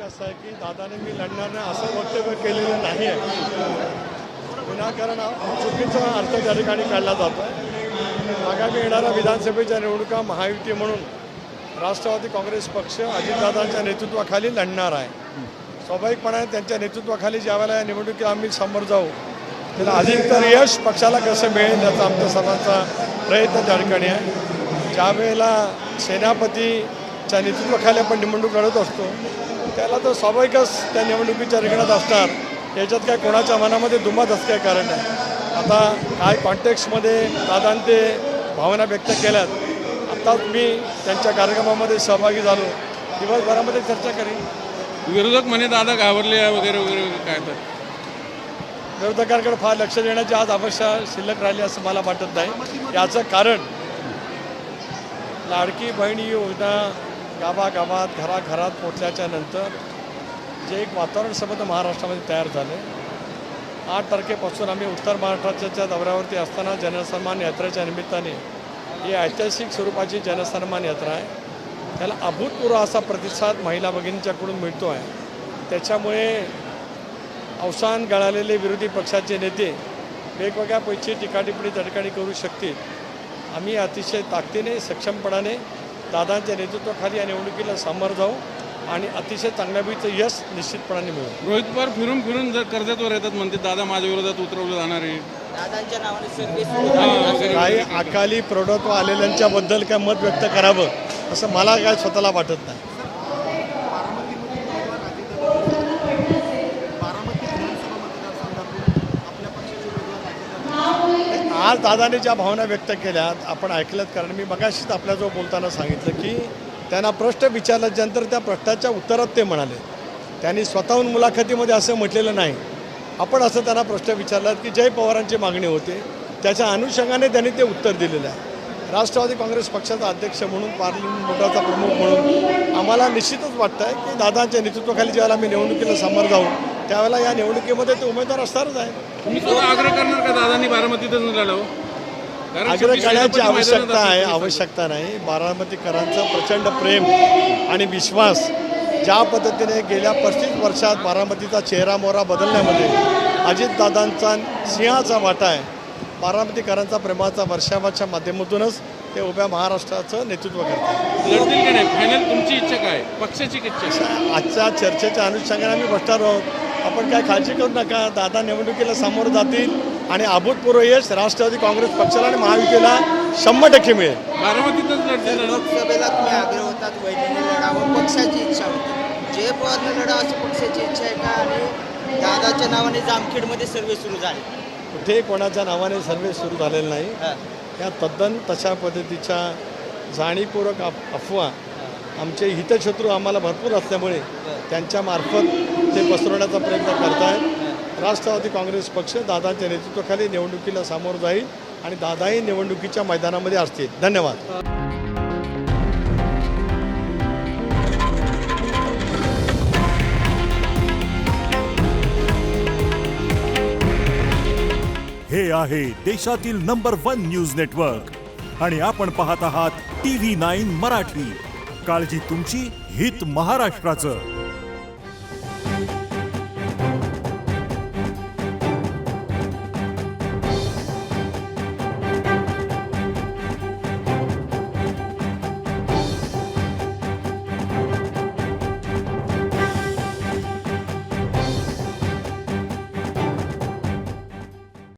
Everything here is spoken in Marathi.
असं आहे की दादाने मी लढणार नाही असं वक्तव्य केलेलं नाही आहे. विनाकारण चुकीचा अर्थ त्या ठिकाणी काढला जातो आहे. आगामी येणाऱ्या विधानसभेच्या निवडणुका महायुती म्हणून राष्ट्रवादी काँग्रेस पक्ष अजितदादांच्या नेतृत्वाखाली लढणार आहे. स्वाभाविकपणाने त्यांच्या नेतृत्वाखाली ज्यावेळेला या निवडणुकीत आम्ही समोर जाऊ त्याला अधिकतर यश पक्षाला कसं मिळेल याचा आमच्या सर्वांचा प्रयत्न त्या ठिकाणी आहे. ज्यावेळेला सेनापतीच्या नेतृत्वाखाली आपण निवडणूक लढत असतो त्याला तर स्वाभाविकच त्या निवडणुकीच्या रिंगणात असतात. याच्यात काय कोणाच्या मनामध्ये दुमत असं काय कारण आहे. आता काय कॉन्टेक्स्टमध्ये दादांनी ते भावना व्यक्त केल्यात. आत्ताच मी त्यांच्या कार्यक्रमामध्ये सहभागी झालो. दिवसभरामध्ये चर्चा करीन. विरोधक म्हणे दादा घाबरले वगैरे वगैरे काय तर विरोधकांकडे फार लक्ष देण्याची आज अवस्था शिल्लक राहिली असं मला वाटत नाही. याचं कारण लाडकी बहिणी योजना गावागावात घराघरात पोचल्याच्या नंतर जे एक वातावरण समज महाराष्ट्रामध्ये तयार झालं. 8 तारखेपासून आम्ही उत्तर महाराष्ट्राच्या दौऱ्यावरती असताना जनसन्मान यात्रेच्या निमित्ताने ही ऐतिहासिक स्वरूपाची जनसन्मान यात्रा आहे. त्याला अभूतपूर्व असा प्रतिसाद महिला भगिनींच्याकडून मिळतो आहे. त्याच्यामुळे अवसान गळालेले विरोधी पक्षाचे नेते वेगवेगळ्या पैकी टीकाटिप्पणी त्या ठिकाणी करू शकतील. आम्ही अतिशय ताकदीने सक्षमपणाने दादांच्या नेतृत्वाखाली या निवडणुकीला सामोरं जाऊ आणि अतिशय चांगल्यापैकी यश निश्चितपणाने मिळू. रोहित पवार फिरून फिरून जर कर्जतवर येतात म्हणते दादा माझ्या विरोधात उतरवलं जाणार आहे. दादांच्या नावाने सर्वे सुरू झाले. काही अकाली प्रौढत्व आलेल्यांच्याबद्दल काय मत व्यक्त करावं असं मला काय स्वतःला वाटत नाही. आज दादाने ज्या भावना व्यक्त केल्यात आपण ऐकल्यात. कारण मी मगाशीच आपल्याजवळ बोलताना सांगितलं की त्यांना प्रश्न विचारल्यानंतर त्या प्रश्नाच्या उत्तरात ते म्हणाले. त्यांनी स्वतःहून मुलाखतीमध्ये असं म्हटलेलं नाही. आपण असं त्यांना प्रश्न विचारलात की जय पवारांची मागणी होते त्याच्या अनुषंगाने त्यांनी ते उत्तर दिलेलं आहे. राष्ट्रवादी काँग्रेस पक्षाचा अध्यक्ष म्हणून पार्लमेंट बोर्डाचा प्रमुख म्हणून आम्हाला निश्चितच वाटतं आहे की दादांच्या नेतृत्वाखाली ज्यावेळेला आम्ही निवडणुकीला समोर जाऊ त्यावेळेला या निवडणुकीमध्ये ते उमेदवार असणारच आहे. तुम्ही स्वतः आग्रह करणार का दादांनी बारामतीतच लढावं? कारण आग्रह शेवटी करण्याची सेनापती आवश्यकता मैदानात आहे. असतील. आवश्यकता नाही. बारामतीकरांचं प्रचंड प्रेम आणि विश्वास ज्या पद्धतीने गेल्या 35 वर्षात बारामतीचा चेहरा मोहरा बदलण्यामध्ये अजितदादांचा सिंहाचा वाटा आहे. बारामतीकरांचा प्रेमाचा वर्षावाच्या माध्यमातूनच ते उभ्या महाराष्ट्राचं नेतृत्व करतात. लढतील की नाही फायनल तुमची इच्छा काय पक्षाची इच्छा? आजच्या चर्चेच्या अनुषंगाने आम्ही बसणार आहोत. आपण काय काळजी करू नका. दादा निवडणुकीला सामोरं जातील आणि अभूतपूर्व यश राष्ट्रवादी काँग्रेस पक्षाला आणि महायुतीला 100% मिळेल. बारामतीतच लढतील. लोकसभेला तुम्ही आग्रह होतात वैद्यने लढावं पक्षाची इच्छा होती. जय पवारने लढावं अशी पक्षाची इच्छा आहे का? आणि दादाच्या नावाने जामखेडमध्ये सर्वे सुरू झाले. कुठेही कोणाच्या नावाने सर्वे सुरू झालेले नाही. या तद्दन तशा पद्धतीच्या जाणीवपूर्वक अफवा आमचे हितशत्रू आम्हाला भरपूर असल्यामुळे त्यांच्यामार्फत ते पसरवण्याचा प्रयत्न करत आहेत. राष्ट्रवादी काँग्रेस पक्ष दादांच्या नेतृत्वाखाली निवडणुकीला सामोरं जाईल आणि दादाही निवडणुकीच्या मैदानामध्ये असतील. धन्यवाद. हे आहे देशातील नंबर 1 न्यूज नेटवर्क आणि आपण पाहत आहात TV9 मराठी. काळजी तुमची, हित महाराष्ट्राचं.